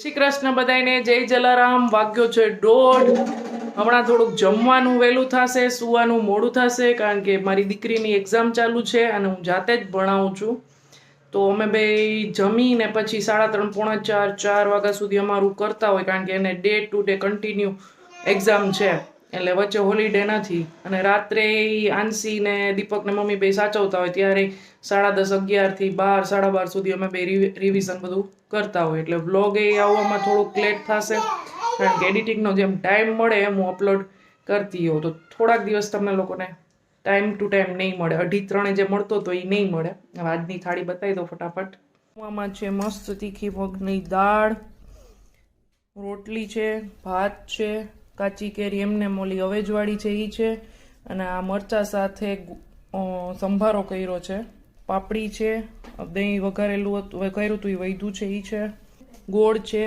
શ્રી કૃષ્ણ બધાને, જય જલારામ. વાગ્યો છે 1:30. હમણાં થોડુંક જમવાનું વહેલું થશે, સુવાનું મોડું થશે, કારણ કે મારી દીકરીની એક્ઝામ ચાલુ છે અને હું જાતે જ ભણાવું છું. તો અમે બે જમીને પછી 3:30 પોણા 4 વાગ્યા સુધી અમારું કરતા હોય, કારણ કે એને day to day continue exam છે, એટલે વચ્ચે હોલિડે નથી. અને રાત્રે આંસી ને દીપક ને મમ્મી બે સાચવતા હોય ત્યારે 10:30, 11 થી 12, 12:30 સુધી અમે બે રિવિઝન બધું કરતા હોય. એટલે વ્લોગ એ આવવામાં થોડુંક લેટ થશે, કારણ કે એડિટિંગનો જેમ ટાઈમ મળે એમ હું અપલોડ કરતી હોઉં. તો થોડાક દિવસ તમને લોકોને ટાઈમ ટુ ટાઈમ નહીં મળે, 2:30 જે મળતો તો એ નહીં મળે. હવે આજની થાળી બતાવી દો ફટાફટ. આમાં છે મસ્ત તીખી મગની દાળ, રોટલી છે, ભાત છે, કાચી કેરી એમને મોલી અવેજવાળી છે એ છે, અને આ મરચા સાથે સંભારો કર્યો છે, પાપડી છે, દહીં વઘારેલું કર્યું હતું એ વૈધું છે એ છે, ગોળ છે.